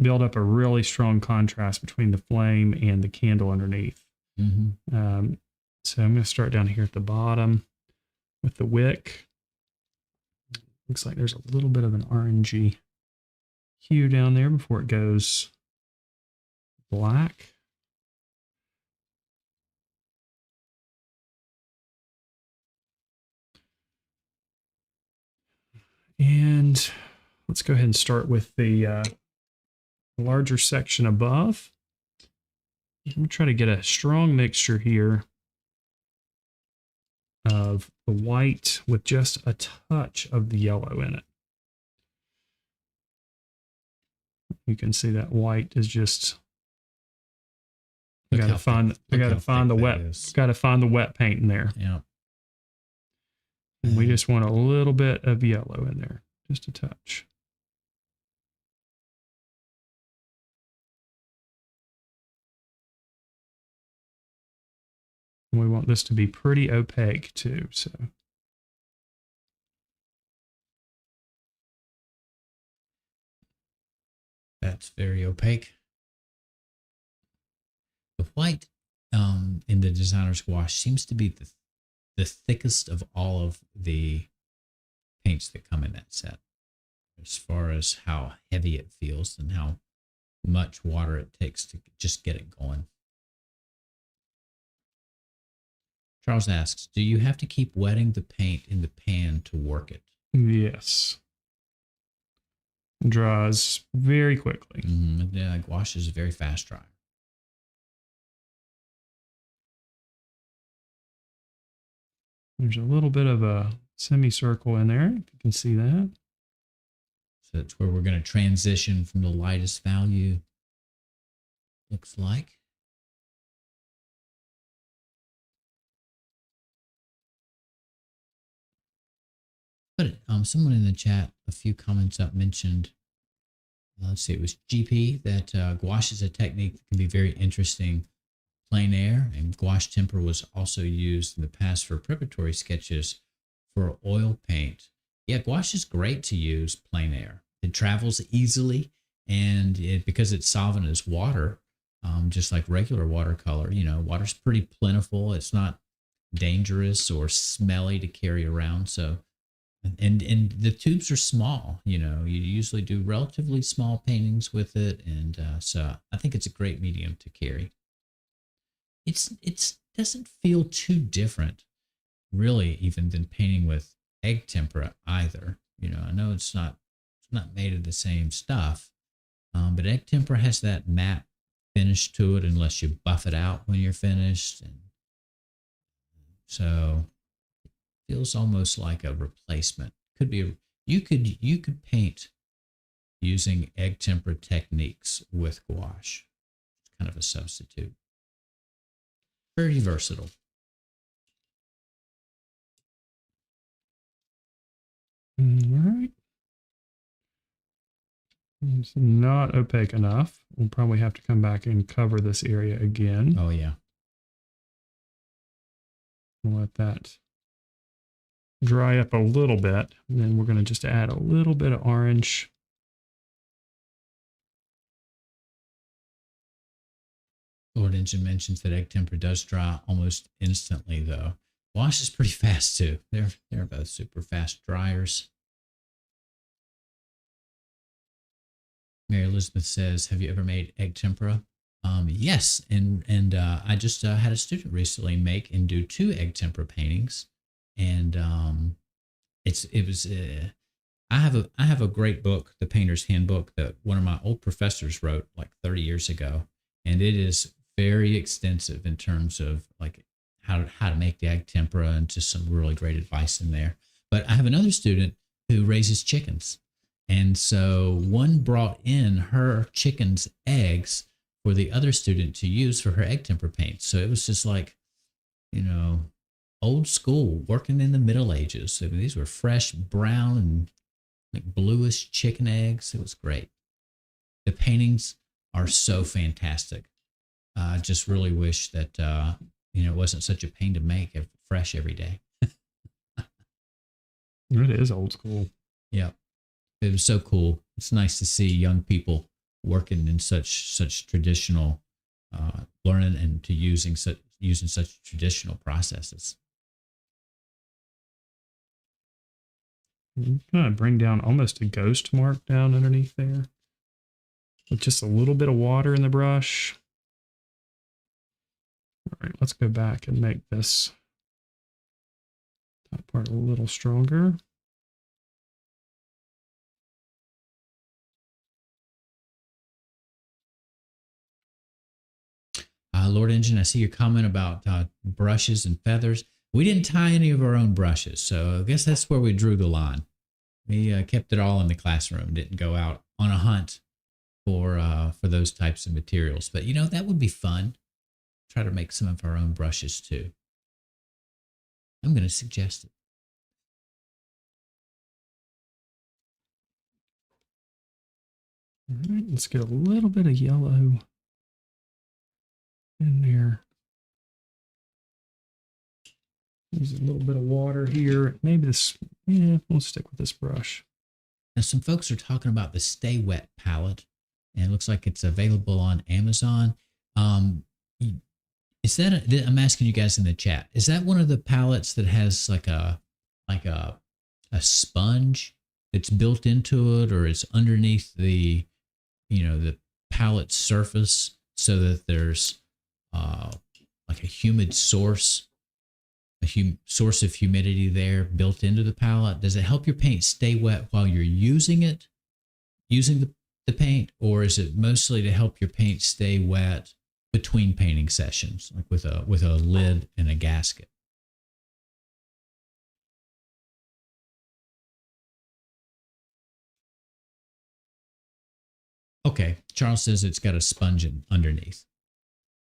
build up a really strong contrast between the flame and the candle underneath. Mm-hmm. So I'm going to start down here at the bottom with the wick. Looks like there's a little bit of an orangey hue down there before it goes black. And let's go ahead and start with the larger section above. I'm going to try to get a strong mixture here of the white with just a touch of the yellow in it. You can see that white is just, I gotta find the wet paint in there. Yeah. And we just want a little bit of yellow in there, just a touch. And we want this to be pretty opaque too, so. That's very opaque. The white in the designer's gouache seems to be the thickest of all of the paints that come in that set, as far as how heavy it feels and how much water it takes to just get it going. Charles asks, do you have to keep wetting the paint in the pan to work it? Yes. It dries very quickly. Yeah, gouache is a very fast dryer. There's a little bit of a semicircle in there, if you can see that. So that's where we're going to transition from the lightest value, looks like. But someone in the chat, a few comments up mentioned, let's see, it was GP, that gouache is a technique that can be very interesting. Plein air and gouache tempera was also used in the past for preparatory sketches for oil paint. Yeah, gouache is great to use plein air. It travels easily, and because it's solvent as water, just like regular watercolor, water's pretty plentiful. It's not dangerous or smelly to carry around. So, and the tubes are small. You usually do relatively small paintings with it, and so I think it's a great medium to carry. It doesn't feel too different, really, even than painting with egg tempera either. I know it's not made of the same stuff, but egg tempera has that matte finish to it unless you buff it out when you're finished, and so it feels almost like a replacement. Could be you could paint using egg tempera techniques with gouache. It's kind of a substitute. Very versatile. All right. It's not opaque enough. We'll probably have to come back and cover this area again. Oh, yeah. We'll let that dry up a little bit. And then we're going to just add a little bit of orange. Lord Engine mentions that egg tempera does dry almost instantly, though. Gouache is pretty fast, too. They're both super fast dryers. Mary Elizabeth says, have you ever made egg tempera? Yes, and I just had a student recently make and do 2 egg tempera paintings, and I have a great book, The Painter's Handbook, that one of my old professors wrote like 30 years ago, and it is very extensive in terms of like how to make the egg tempera, and just some really great advice in there. But I have another student who raises chickens. And so one brought in her chicken's eggs for the other student to use for her egg tempera paint. So it was just like, old school, working in the Middle Ages. I mean, these were fresh brown and like bluish chicken eggs. It was great. The paintings are so fantastic. I just really wish that, it wasn't such a pain to make fresh every day. It is old school. Yeah. It was so cool. It's nice to see young people working in such traditional learning and using such traditional processes. I'm gonna bring down almost a ghost mark down underneath there with just a little bit of water in the brush. All right, let's go back and make this top part a little stronger. Lord Engine, I see your comment about brushes and feathers. We didn't tie any of our own brushes, so I guess that's where we drew the line. We kept it all in the classroom, didn't go out on a hunt for those types of materials. But, that would be fun. Try to make some of our own brushes, too. I'm going to suggest it. All right, let's get a little bit of yellow in there. Use a little bit of water here. Maybe this, we'll stick with this brush. Now, some folks are talking about the Stay Wet palette, and it looks like it's available on Amazon. Is that I'm asking you guys in the chat? Is that one of the palettes that has like a sponge that's built into it, or it's underneath the the palette surface so that there's like a humid source, source of humidity there built into the palette? Does it help your paint stay wet while you're using the paint, or is it mostly to help your paint stay wet between painting sessions, like with a lid and a gasket? Okay, Charles says it's got a sponge underneath.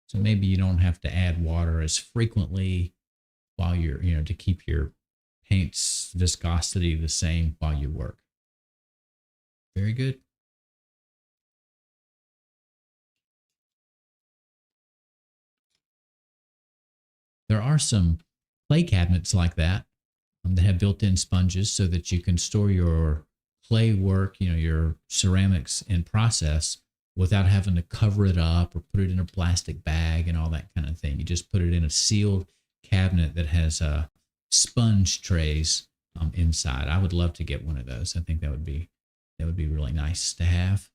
So maybe you don't have to add water as frequently while you're, to keep your paint's viscosity the same while you work. Very good. There are some clay cabinets like that that have built-in sponges so that you can store your clay work, your ceramics in process without having to cover it up or put it in a plastic bag and all that kind of thing. You just put it in a sealed cabinet that has sponge trays inside. I would love to get one of those. I think that would be really nice to have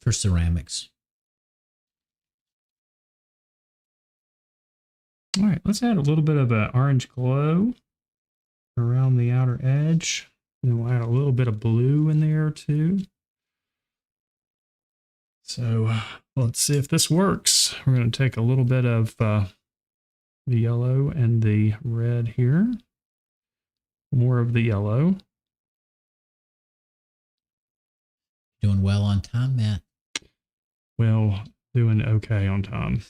for ceramics. All right, let's add a little bit of an orange glow around the outer edge. And then we'll add a little bit of blue in there too. So let's see if this works. We're going to take a little bit of the yellow and the red here. More of the yellow. Doing well on time, Matt. Well, doing okay on time.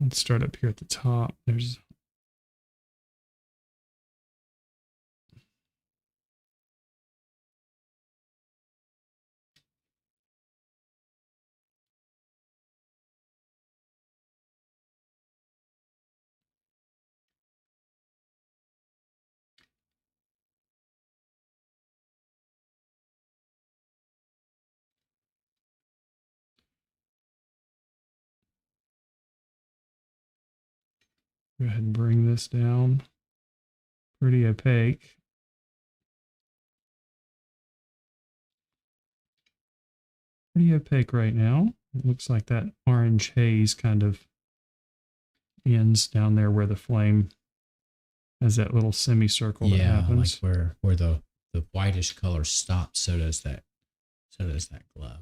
Let's start up here at the top. There's go ahead and bring this down. Pretty opaque. Pretty opaque right now. It looks like that orange haze kind of ends down there where the flame has that little semicircle that happens. Like where the whitish color stops, so does that glow.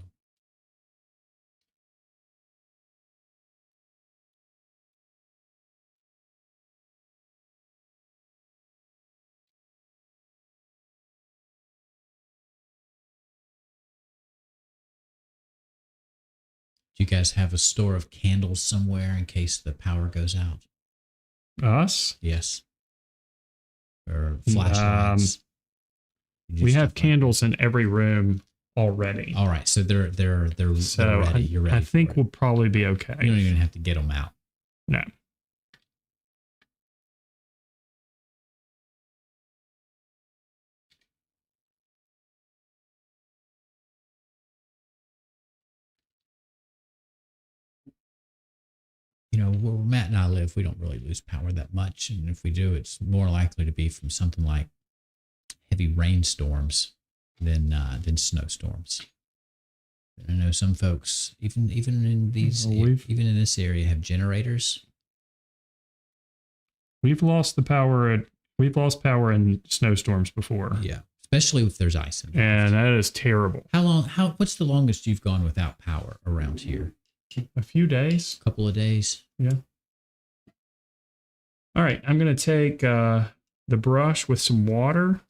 Do you guys have a store of candles somewhere in case the power goes out? Us? Yes. Or flashlights? We have candles in every room already. All right, so they're so ready. You're ready. I think we'll probably be okay. You don't even have to get them out. No. Where Matt and I live, we don't really lose power that much. And if we do, it's more likely to be from something like heavy rainstorms than snowstorms. I know some folks, even in this area, have generators. We've lost power in snowstorms before. Yeah, especially if there's ice involved. And that is terrible. What's the longest you've gone without power around here? A few days. A couple of days. Yeah. All right, I'm going to take the brush with some water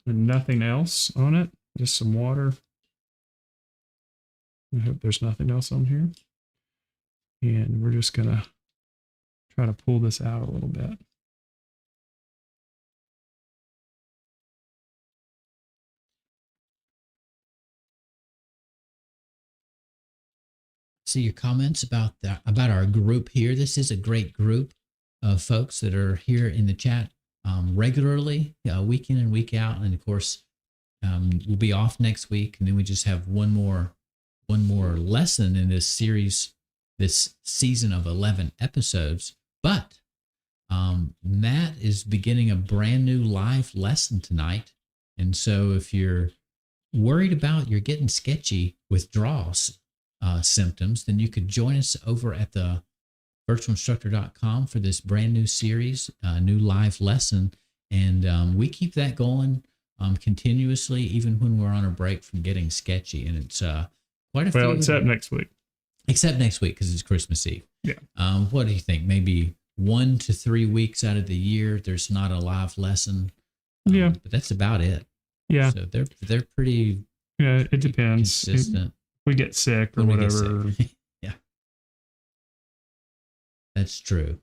and nothing else on it. Just some water. I hope there's nothing else on here. And we're just going to try to pull this out a little bit. See your comments about our group here. This is a great group of folks that are here in the chat regularly, week in and week out. And of course, we'll be off next week, and then we just have one more lesson in this series this season of 11 episodes. But Matt is beginning a brand new live lesson tonight. And so if you're worried about you're getting sketchy withdrawals symptoms, then you could join us over at the virtualinstructor.com for this brand new series, new live lesson. And we keep that going continuously, even when we're on a break from Getting Sketchy. And it's quite a few. Well, except next week. Except next week, because it's Christmas Eve. Yeah. What do you think? Maybe 1 to 3 weeks out of the year, there's not a live lesson. Yeah. But that's about it. Yeah. So they're pretty. Yeah, it depends. Consistent. We get sick or When we get whatever. sick. Yeah. That's true.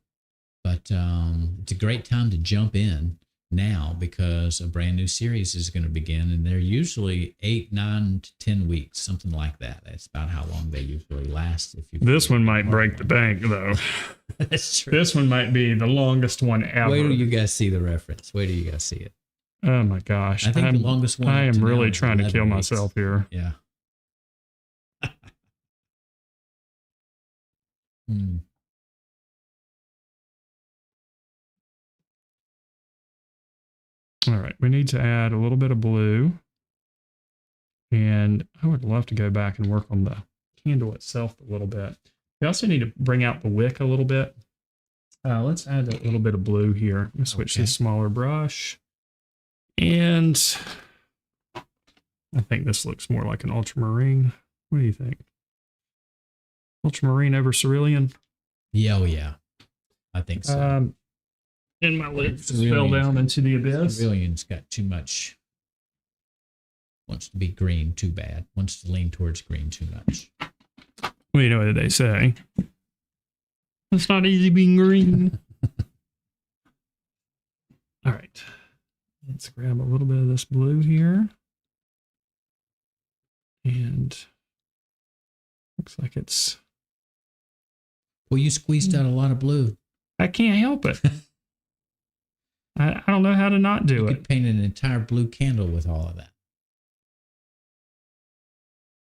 But it's a great time to jump in now because a brand new series is going to begin, and they're usually 8, 9 to 10 weeks, something like that. That's about how long they usually last. This one might break the bank, though. That's true. This one might be the longest one ever. Wait till you guys see the reference. Wait till you guys see it. Oh my gosh! I think the longest one. I am up to really now is trying to 11 kill weeks. myself here. Yeah. Hmm. All right, we need to add a little bit of blue. And I would love to go back and work on the candle itself a little bit. We also need to bring out the wick a little bit. Let's add a little bit of blue here. I'm going to switch to a smaller brush. And I think this looks more like an ultramarine. What do you think? Ultramarine over cerulean? Yeah, oh yeah. I think so. And my lid just fell down into the abyss. Cerulean's got too much. Wants to be green too bad. Wants to lean towards green too much. Well, you know what they say. It's not easy being green. All right. Let's grab a little bit of this blue here. And looks like it's... Well, you squeezed out a lot of blue. I can't help it. I don't know how to not do You it. could paint an entire blue candle with all of that.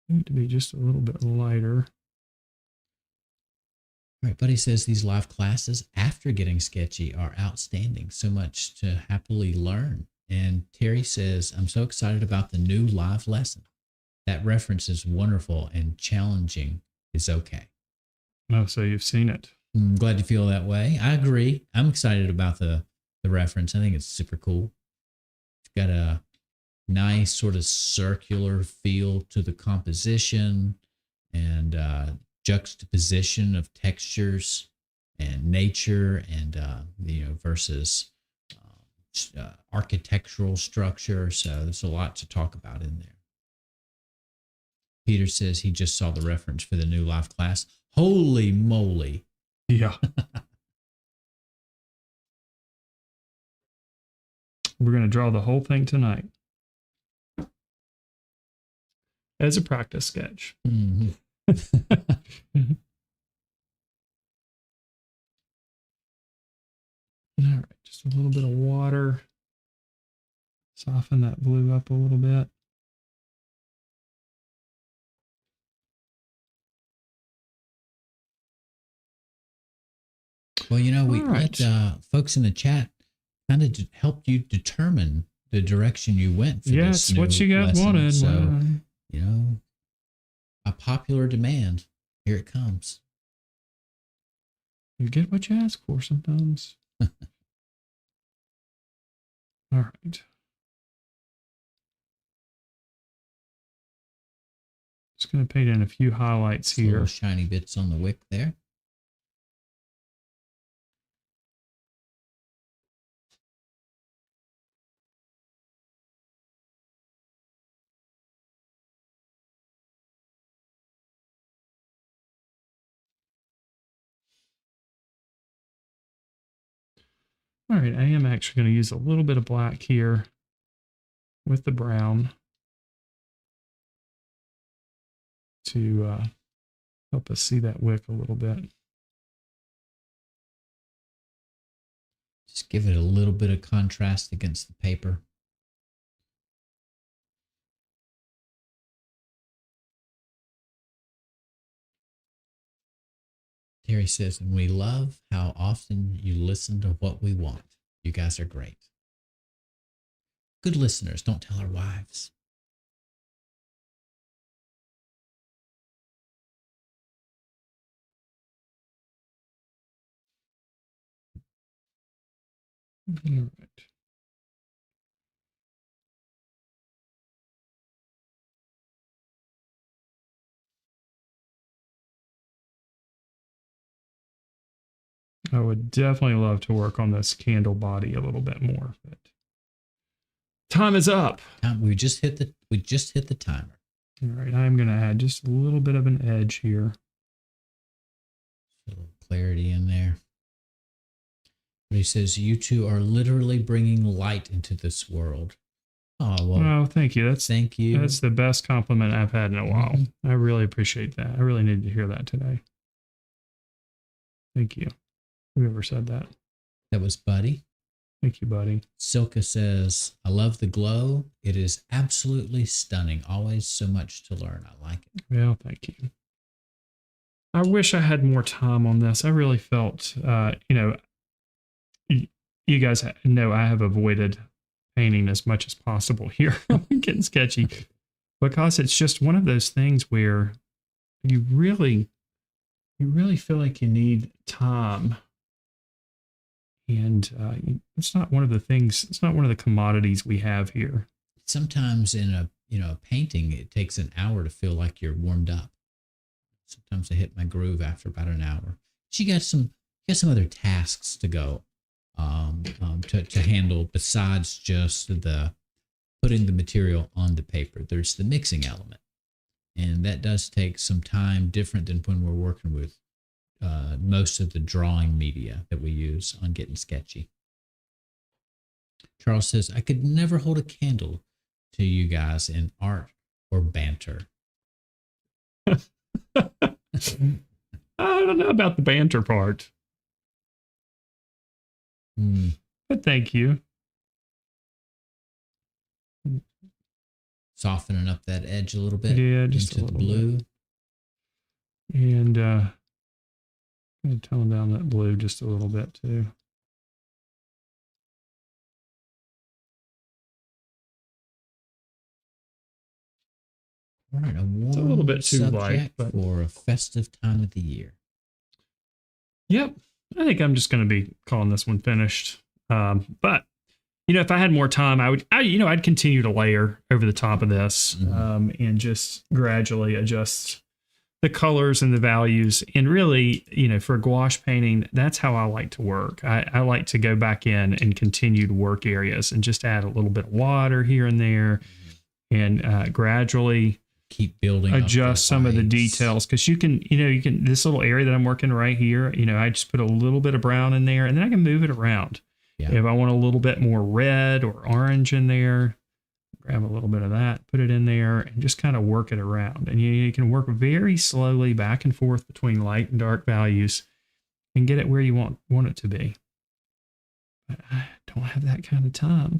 Need to be just a little bit lighter. All right, Buddy says these live classes after Getting Sketchy are outstanding. So much to happily learn. And Terry says, I'm so excited about the new live lesson. That reference is wonderful and challenging is okay. Oh, so you've seen it. I'm glad you feel that way. I agree. I'm excited about the reference. I think it's super cool. It's got a nice sort of circular feel to the composition and juxtaposition of textures and nature and versus architectural structure. So there's a lot to talk about in there. Peter says he just saw the reference for the new live class. Holy moly. Yeah. We're going to draw the whole thing tonight as a practice sketch. Mm-hmm. All right, just a little bit of water. Soften that blue up a little bit. Well, we right. let folks in the chat kind of help you determine the direction you went for this new what you guys lesson. wanted. So, a popular demand. Here it comes. You get what you ask for sometimes. All right. Just going to paint in a few highlights here. Little shiny bits on the wick there. All right, I am actually going to use a little bit of black here with the brown to help us see that wick a little bit. Just give it a little bit of contrast against the paper. Terry says, and we love how often you listen to what we want. You guys are great. Good listeners. Don't tell our wives. All right. I would definitely love to work on this candle body a little bit more, but time is up. We just hit the timer. All right, I'm going to add just a little bit of an edge here. A little clarity in there. But he says, you two are literally bringing light into this world. Oh, well. Oh, thank you. Thank you. That's the best compliment I've had in a while. I really appreciate that. I really needed to hear that today. Thank you. Whoever said that. That was Buddy. Thank you, buddy. Silka says, I love the glow. It is absolutely stunning. Always so much to learn. I like it. Well, thank you. I wish I had more time on this. I really felt, you guys know I have avoided painting as much as possible here. I'm getting sketchy because it's just one of those things where you really feel like you need time. And it's not one of the things, it's not one of the commodities we have here. Sometimes in a painting, it takes an hour to feel like you're warmed up. Sometimes I hit my groove after about an hour. So you got some other tasks to go to handle besides just the putting the material on the paper. There's the mixing element, and that does take some time, different than when we're working with most of the drawing media that we use on Gettin Sketchy. Charles says, I could never hold a candle to you guys in art or banter. I don't know about the banter part. But thank you. Softening up that edge a little bit. Yeah, just into a the little blue. bit. And I'm going to tone down that blue just a little bit too. All right, it's a little bit too light, but for a festive time of the year. Yep, I think I'm just going to be calling this one finished. But if I had more time, I'd continue to layer over the top of this, and just gradually adjust the colors and the values. And really, for gouache painting, that's how I like to work. I like to go back in and continue to work areas and just add a little bit of water here and there, and gradually keep building, adjust some of the details. Because you can this little area that I'm working right here, I just put a little bit of brown in there, and then I can move it around. Yeah. If I want a little bit more red or orange in there, grab a little bit of that, put it in there, and just kind of work it around. And you can work very slowly back and forth between light and dark values and get it where you want it to be. But I don't have that kind of time.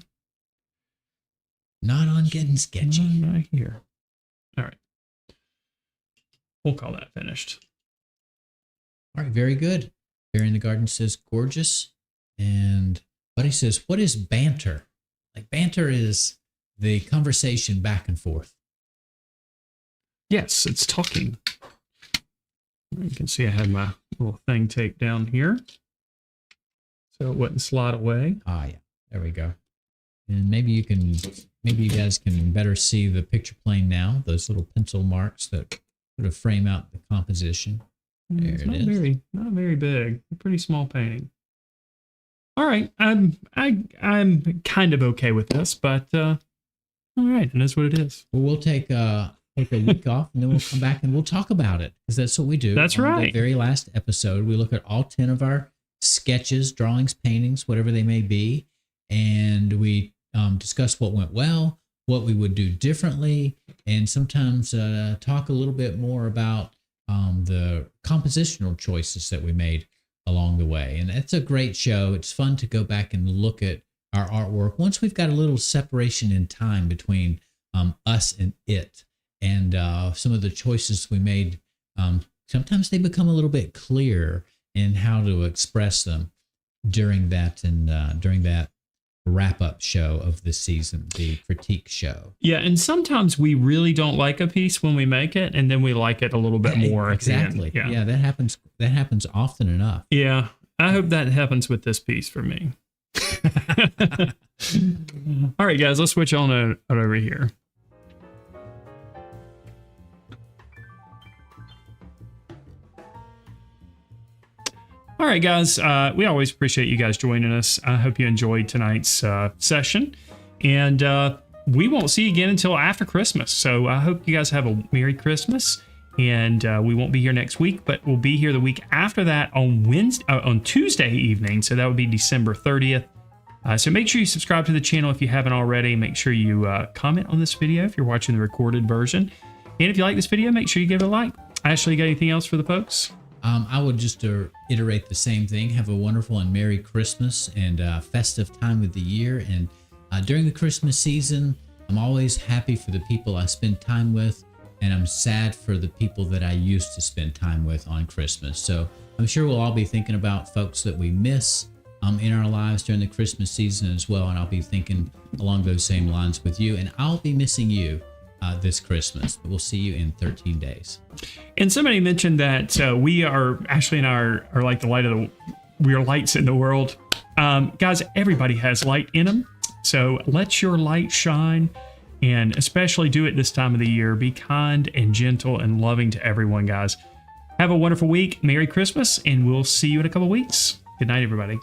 Not on Gettin Sketchy. Not here. All right. We'll call that finished. All right, very good. Barry in the Garden says, gorgeous. And Buddy says, what is banter? Like, banter is the conversation back and forth. Yes, it's talking. You can see I had my little thing taped down here, so it wouldn't slide away. Ah, yeah. There we go. And maybe you guys can better see the picture plane now. Those little pencil marks that sort of frame out the composition. There it's it is. Not very big. A pretty small painting. All right, I'm kind of okay with this, but all right, it is what it is. Well, we'll take a week off, and then we'll come back and we'll talk about it, because that's what we do. That's right. The very last episode, we look at all 10 of our sketches, drawings, paintings, whatever they may be, and we discuss what went well, what we would do differently, and sometimes talk a little bit more about the compositional choices that we made along the way. And it's a great show. It's fun to go back and look at our artwork once we've got a little separation in time between us and it, and some of the choices we made sometimes they become a little bit clearer in how to express them during that wrap-up show of the season, the critique show. Yeah, and sometimes we really don't like a piece when we make it, and then we like it a little bit more. Exactly. At the end. Yeah, that happens. That happens often enough. Yeah, I hope that happens with this piece for me. All right, guys, let's switch on over here. All right, guys, we always appreciate you guys joining us. I hope you enjoyed tonight's session, and we won't see you again until after Christmas. So I hope you guys have a Merry Christmas, and we won't be here next week, but we'll be here the week after that on Tuesday evening. So that would be December 30th. So make sure you subscribe to the channel if you haven't already. Make sure you comment on this video if you're watching the recorded version. And if you like this video, make sure you give it a like. Ashley, you got anything else for the folks? I would just iterate the same thing. Have a wonderful and Merry Christmas and festive time of the year. And during the Christmas season, I'm always happy for the people I spend time with, and I'm sad for the people that I used to spend time with on Christmas. So I'm sure we'll all be thinking about folks that we miss in our lives during the Christmas season as well. And I'll be thinking along those same lines with you. And I'll be missing you this Christmas. But we'll see you in 13 days. And somebody mentioned that we are, Ashley and I are like the light of the, we are lights in the world. Guys, everybody has light in them. So let your light shine, and especially do it this time of the year. Be kind and gentle and loving to everyone, guys. Have a wonderful week. Merry Christmas, and we'll see you in a couple weeks. Good night, everybody.